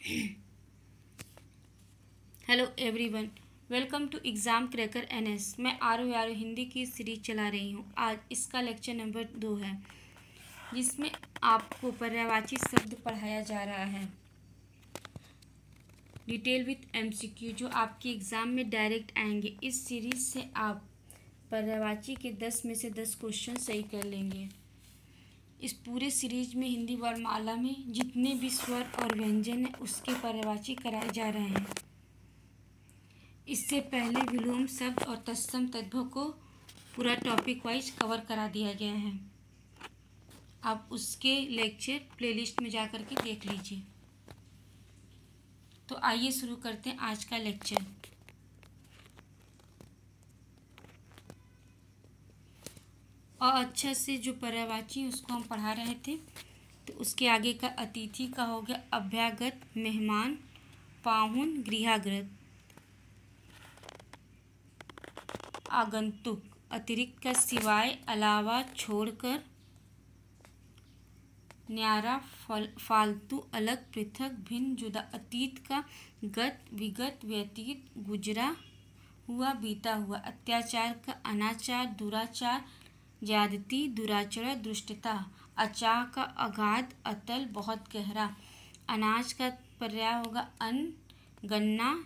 Hello everyone, welcome to exam cracker NS. मैं आरो हिंदी की series चला रही हूँ। आज इसका लेक्चर नंबर 2 है, जिसमें आपको पर्यायवाची शब्द पढ़ाया जा रहा है। डिटेल विथ एमसीक्यू, जो आपके एग्ज़ाम में डायरेक्ट आएंगे। इस सीरीज से आप पर्यायवाची के 10 में से 10 क्वेश्चन सही कर लेंगे। इस पूरे सीरीज में हिंदी वर्णमाला में जितने भी स्वर और व्यंजन हैं, उसके पर्यायवाची कराए जा रहे हैं। इससे पहले विलोम शब्द और तत्सम तद्भव को पूरा टॉपिक वाइज कवर करा दिया गया है। आप उसके लेक्चर प्लेलिस्ट में जा कर के देख लीजिए। तो आइए शुरू करते हैं आज का लेक्चर। और अच्छा से जो पर्यायवाची उसको हम पढ़ा रहे थे, तो उसके आगे का अतिथि का हो गया अभ्यागत, मेहमान, पाहुन, गृहागत, आगंतुक, अतिरिक्त का सिवाय, अलावा, छोड़कर, न्यारा, फालतू, अलग, पृथक, भिन्न, जुदा। अतीत का गत, विगत, व्यतीत, गुजरा हुआ, बीता हुआ। अत्याचार का अनाचार, दुराचार, ज्यादती, दुराचरण, दुष्टता। अचाह का अगाध, अतल, बहुत गहरा। अनाज का पर्याय होगा अन्न, गन्ना,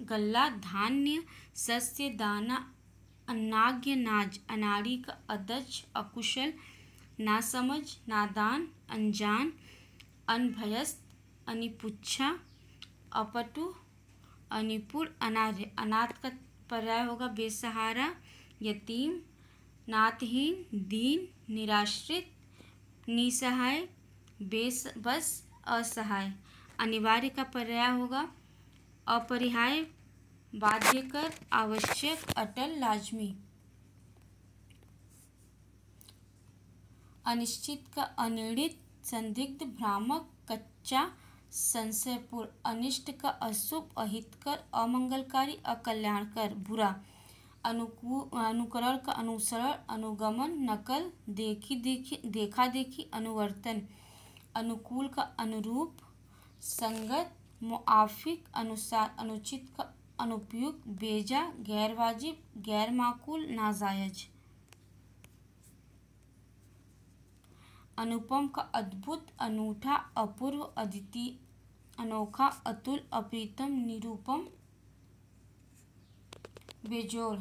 गल्ला, धान्य, सस्य, दाना। अन्नाज्ञ, नाज, अनाड़ी का अदक्ष, अकुशल, नासमझ, नादान, अनजान। अनभयस्क, अनिपुच्छा, अपटु, अनिपुण, अनार्य। अनाथ का पर्याय होगा बेसहारा, यतीम, नातहीन, दीन, निराश्रित, निसहाय, बेबस, असहाय। अनिवार्य का पर्याय होगा अपरिहार्य, बाध्यकर, आवश्यक, अटल, लाजमी। अनिश्चित का अनिर्णित, संदिग्ध, भ्रामक, कच्चा, संशयपूर्ण। अनिष्ट का अशुभ, अहितकर, अमंगलकारी, अकल्याणकर, बुरा। अनुकरण का अनुसरण, अनुगमन, नकल, देखा देखी, अनुवर्तन। अनुकूल का अनुरूप, संगत, मुआफिक, अनुसार। अनुचित का अनुपयुक्त, बेजा, गैरवाजिब, गैर माकूल, नाजायज। अनुपम का अद्भुत, अनूठा, अपूर्व, अद्वितीय, अनोखा, अतुल, अप्रीतम, निरूपम, बेजोड़।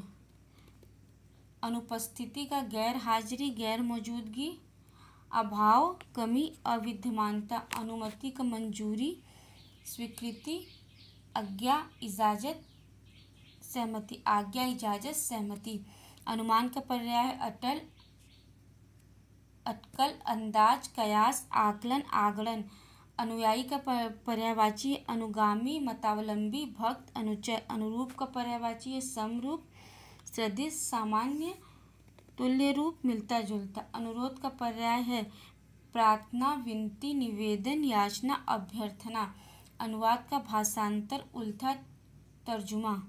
अनुपस्थिति का गैर हाजिरी, गैर मौजूदगी, अभाव, कमी, अविद्यमानता। अनुमति का मंजूरी, स्वीकृति, आज्ञा, इजाजत, सहमति। आज्ञा, इजाजत, सहमति। अनुमान का पर्याय है अटल, अटकल, अंदाज, कयास, आकलन, आगड़न। अनुयायी का पर्यायवाची है अनुगामी, मतावलंबी, भक्त, अनुचर। अनुरूप का पर्यायवाची है समरूप, सदृश, सामान्य, तुल्य रूप, मिलता जुलता। अनुरोध का पर्याय है प्रार्थना, विनती, निवेदन, याचना, अभ्यर्थना। अनुवाद का भाषांतर, उल्था, तर्जुमा।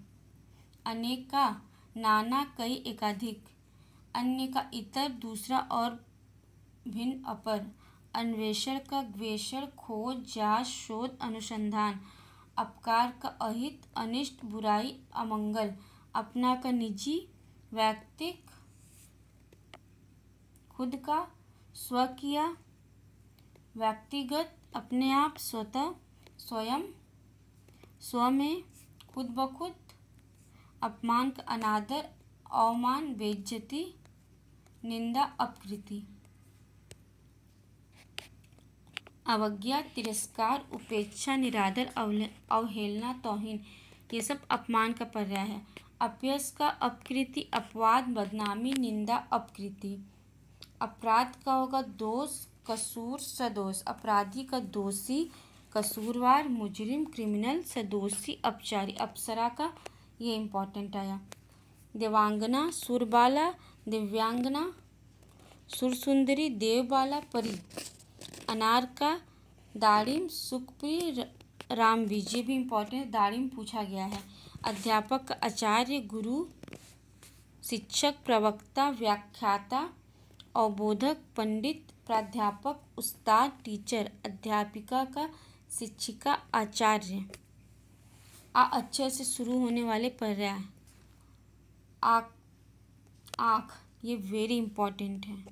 अनेक का नाना, कई, एकाधिक। अन्य का इतर, दूसरा और भिन्न, अपर। अन्वेषण का अन्वेषण, खोज, जांच, शोध, अनुसंधान। अपकार का अहित, अनिष्ट, बुराई, अमंगल। अपना का निजी, वैयक्तिक, खुद का, स्वकीय, व्यक्तिगत, अपने आप, स्वतः, स्वयं, स्व में, खुद ब खुद। अपमान का अनादर, अवमान, बेइज्जती, निंदा, अपकृति। अवज्ञा, तिरस्कार, उपेक्षा, निरादर, अवहेलना, तौहीन। ये सब अपमान का पर्याय है। अपयश का अपकृति, अपवाद, बदनामी, निंदा, अपकृति। अपराध का होगा दोष, कसूर, सदोष। अपराधी का दोषी, कसूरवार, मुजरिम, क्रिमिनल, सदोषी, अपचारी। अप्सरा का ये इम्पोर्टेंट आया। देवांगना, सुरबाला, दिव्यांगना, सुरसुंदरी, देवबाला, परी। अनार का दाड़िम, सुखप्रिय, राम विजय भी इम्पोर्टेंट, दाड़िम पूछा गया है। अध्यापक का आचार्य, गुरु, शिक्षक, प्रवक्ता, व्याख्याता, अवबोधक, पंडित, प्राध्यापक, उस्ताद, टीचर। अध्यापिका का शिक्षिका, आचार्य। आ अक्षर से शुरू होने वाले पर्याय। आँख, आँख ये वेरी इंपॉर्टेंट है।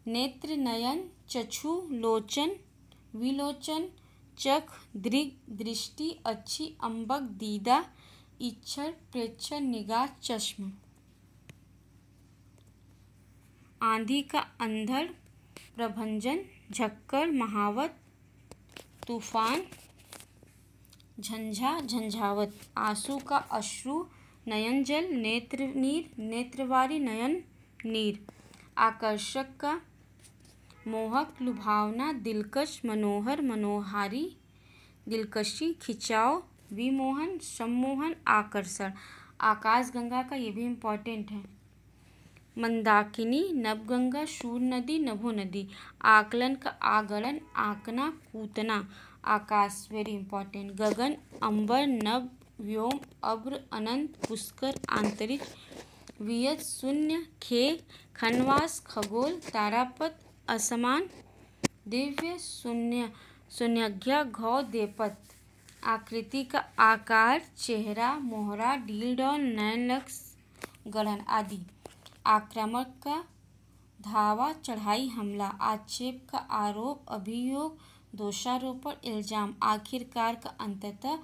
नेत्र, नयन, चक्षु, लोचन, विलोचन, चख, दृग, दृष्टि, अच्छी, अंबक, दीदा, इच्छर, प्रेक्षण, निगाह, चश्म। आंधी का अंधड़, प्रभंजन, झक्कर, महावत, तूफान, झंझा, झंझावत। आंसू का अश्रु, नयन जल, नेत्र नीर, नेत्रवारी, नयन नीर। आकर्षक का मोहक, लुभावना, दिलकश, मनोहर, मनोहारी, दिलकशी, खिंचाव, विमोहन, सम्मोहन, आकर्षण। आकाशगंगा का ये भी इम्पोर्टेंट है। मंदाकिनी, नवगंगा, शूर नदी, नभो नदी। आकलन का आगलन, आंकना, कूतना। आकाश वेरी इंपॉर्टेंट। गगन, अंबर, नभ, व्योम, अब्र, अनंत, पुष्कर, आंतरिक। वियत, शून्य, खे, खनवास, खगोल, तारापथ, असमान, दिव्य, शून्य, शून्यज्ञा, घौ, देवपथ। आकृति का आकार, चेहरा, मोहरा, डील डॉल, नयनलक्ष, गढ़न आदि। आक्रामक का धावा, चढ़ाई, हमला। आक्षेप का आरोप, अभियोग, दोषारोपण, इल्जाम। आखिरकार का अंततः,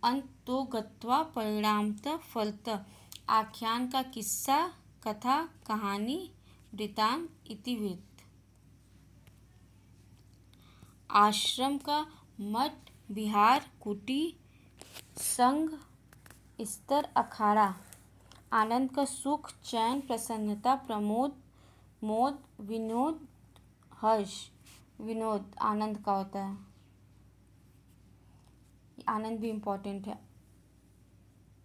अंतोगत्वा, परिणामतः, फलतः। आख्यान का किस्सा, कथा, कहानी, वृत्तांत, इतिवृत्त। आश्रम का मठ, विहार, कुटी, संघ, स्तर, अखाड़ा। आनंद का सुख, चैन, प्रसन्नता, प्रमोद, मोद, विनोद, हर्ष। विनोद आनंद का होता है। आनंद भी इम्पोर्टेंट है।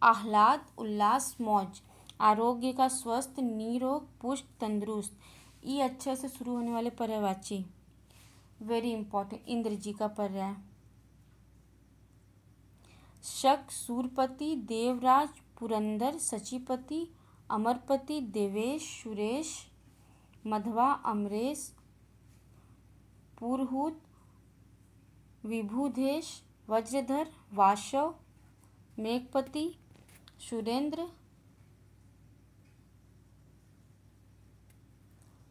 आह्लाद, उल्लास, मौज। आरोग्य का स्वस्थ, निरोग, पुष्ट, तंदुरुस्त। ई अक्षर से शुरू होने वाले पर्यायवाची वेरी इंपॉर्टेंट। इंद्र जी का पर्याय। शक, सूरपति, देवराज, पुरंदर, सचिपति, अमरपति, देवेश, सुरेश, मधवा, अमरेश, पुरहूत, विभुदेश, वज्रधर, वासव, मेघपति, सुरेंद्र,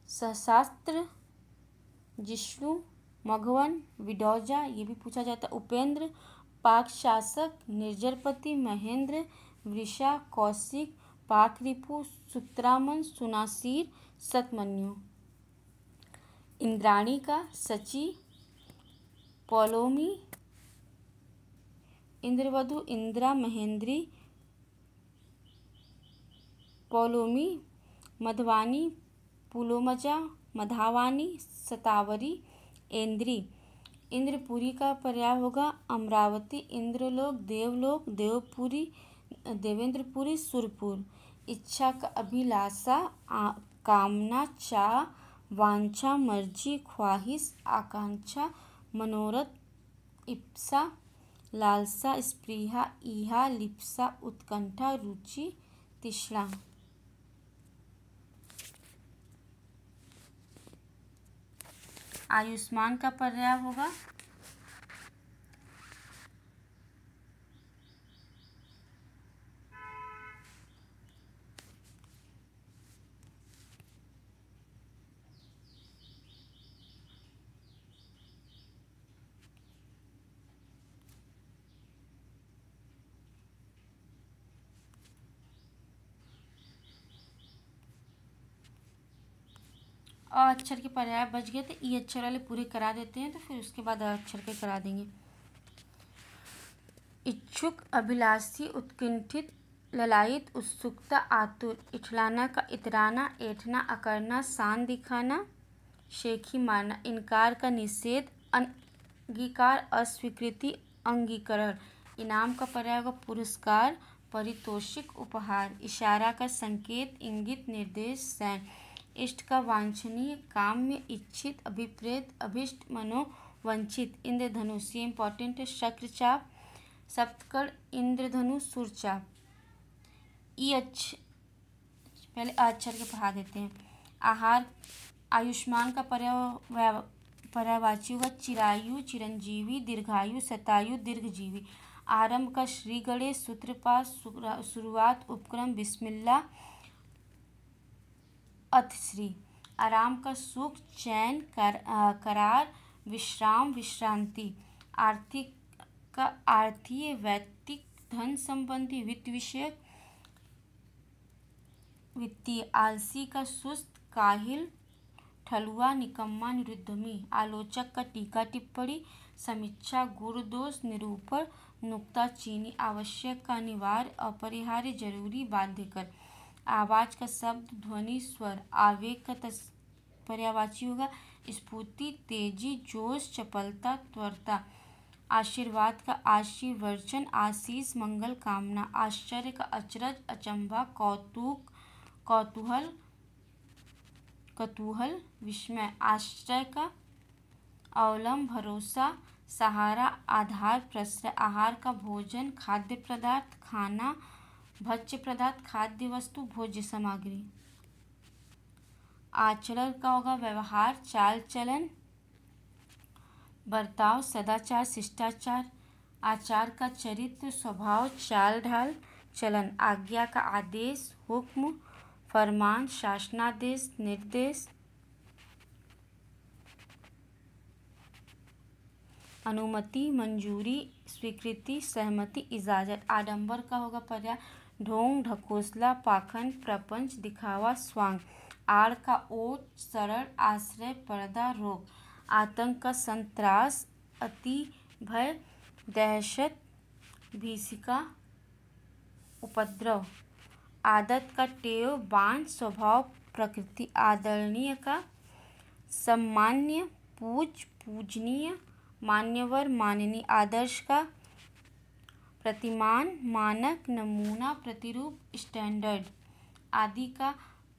सहस्त्र, जिष्णु, मघवन, विडौजा ये भी पूछा जाता है। उपेंद्र, पाकशासक, निर्जरपति, महेंद्र, वृषा, कौशिक, पाकरिपु, सुत्रामन, सुनासीर, सतमन्यु। इंद्राणी का सची, पौलोमी, इंद्रवधु, इंद्रा, महेंद्री, पौलोमी, मधवानी, पुलोमजा, मधावानी, सतावरी, ऐन्द्री। इंद्रपुरी का पर्याय होगा अमरावती, इंद्रलोक, देवलोक, देवपुरी, देवेंद्रपुरी, सुरपुर। इच्छा का अभिलाषा, कामना, चाह, वांछा, मर्जी, ख्वाहिश, आकांक्षा, मनोरथ, इप्सा, लालसा, स्पृहा, ईहा, लिप्सा, उत्कंठा, रुचि, तृष्णा। आयुष्मान का पर्याय होगा अ अक्षर के पर्याय बच गए थे। ई अक्षर वाले पूरे करा देते हैं तो फिर उसके बाद अ अक्षर के करा देंगे। इच्छुक, अभिलाषी, उत्कंठित, ललायित, उत्सुकता, आतुर। इठलाना का इतराना, ऐठना, अकड़ना, शान दिखाना, शेखी मारना। इनकार का निषेध, अंगीकार, अस्वीकृति, अंगीकरण। इनाम का पर्याय होगा पुरस्कार, पारितोषिक, उपहार। इशारा का संकेत, इंगित, निर्देश, सैन। इष्ट का वांछनीय, काम्य, इच्छित, अभिप्रेत, अभिष्ट, मनोवंचित। इंद्रधनुष ये इंपॉर्टेंट है। शक्रचाप, सप्तकड़, इंद्रधनुष, सुरचाप। ई पहले अक्षर के पढ़ा देते हैं। आहार आयुष्मान का पर्यायवाची होगा चिरायु, चिरंजीवी, दीर्घायु, शतायु, दीर्घजीवी। आरंभ का श्री गणेश, सूत्रपात, शुरुआत, उपक्रम, बिस्मिल्लाह, अथ श्री। आराम का सुख, चैन, करार, विश्राम, विश्रांति। आर्थिक का आर्थिक, वैयक्तिक, धन संबंधी, वित्त विषयक, वित्तीय। आलसी का सुस्त, काहिल, ठलुआ, निकम्मा, निरुद्यमी। आलोचक का टीका टिप्पणी, समीक्षा, गुण दोष, निरूपण, नुक्ताचीनी। आवश्यक का अनिवार्य, अपरिहार्य, जरूरी, बाध्यकर। आवाज का शब्द, ध्वनि, स्वर। आवेग का पर्यायवाची होगा स्फूर्ति, तेजी, जोश, चपलता, त्वरता। आशीर्वाद का आशीर्वचन, आशीष, मंगल कामना। आश्चर्य का अचरज, अचंभा, कौतुक, कौतूहल, कतूहल, विस्मय। आश्रय का अवलंब, भरोसा, सहारा, आधार, प्रश्रय। आहार का भोजन, खाद्य पदार्थ, खाना, भोज्य पदार्थ, खाद्य वस्तु, भोज्य सामग्री। आचरण का होगा व्यवहार, चाल चलन, बर्ताव, सदाचार, शिष्टाचार। आचार का चरित्र, स्वभाव, चाल ढाल, चलन। आज्ञा का आदेश, हुक्म, फरमान, शासनादेश, निर्देश। अनुमति, मंजूरी, स्वीकृति, सहमति, इजाजत। आडंबर का होगा पर्याय ढोंग, ढकोसला, पाखंड, प्रपंच, दिखावा, स्वांग। आड़ का ओट, शरण, आश्रय, पर्दा, रोक। आतंक का संत्रास, अति, भय, दहशत, भीषिका, उपद्रव। आदत का टेव, बांध, स्वभाव, प्रकृति। आदरणीय का सम्मान्य, पूज, पूजनीय, मान्यवर, माननीय। आदर्श का प्रतिमान, मानक, नमूना, प्रतिरूप, स्टैंडर्ड। आदि का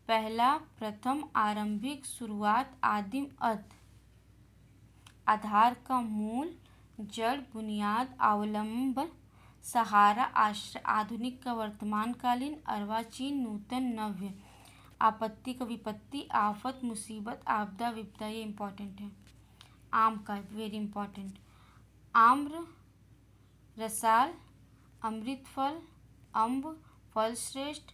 पहला, प्रथम, आरंभिक, शुरुआत, आदिम, अध। आधार का मूल, जड़, बुनियाद, अवलंब, सहारा, आश्रय। आधुनिक का वर्तमानकालीन, अर्वाचीन, नूतन, नव्य। आपत्ति का विपत्ति, आफत, मुसीबत, आपदा, विपदा। ये इम्पोर्टेंट है। आम का वेरी इम्पोर्टेंट, आम्र, रसाल, अमृतफल, अम्ब, फलश्रेष्ठ,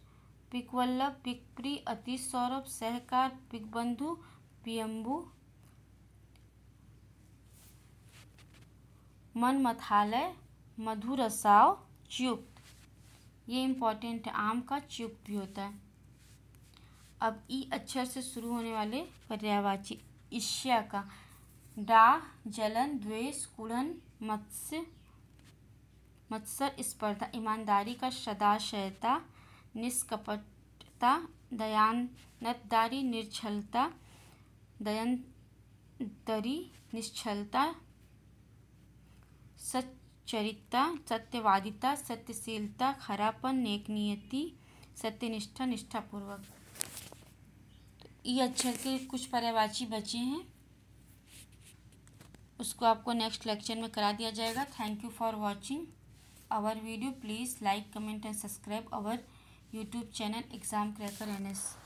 पिकवल्लभ, पिकप्री, अति सौरभ, सहकार, पिकबंधु, पियम्बु। मनमथालय, मधुरसाव, च्युक्त। ये इम्पोर्टेंट है। आम का च्युक्त भी होता है। अब ई अक्षर से शुरू होने वाले पर्यायवाची। ईर्ष्या का डाह, जलन, द्वेष, कुड़न, मत्स्य, मत्सर, स्पर्धा। ईमानदारी का सदाशयता, निष्कपटता, दयानतदारी, निर्छलता, दयंतरी, निश्चलता। सच्चरित्रता, सत्यवादिता, सत्यशीलता, खरापन, नेकनीयति, सत्यनिष्ठा, निष्ठापूर्वक। तो ये अक्षर के कुछ पर्यायवाची बचे हैं, उसको आपको नेक्स्ट लेक्चर में करा दिया जाएगा। Thank you for watching our video. Please like, comment and subscribe our YouTube channel exam cracker NS।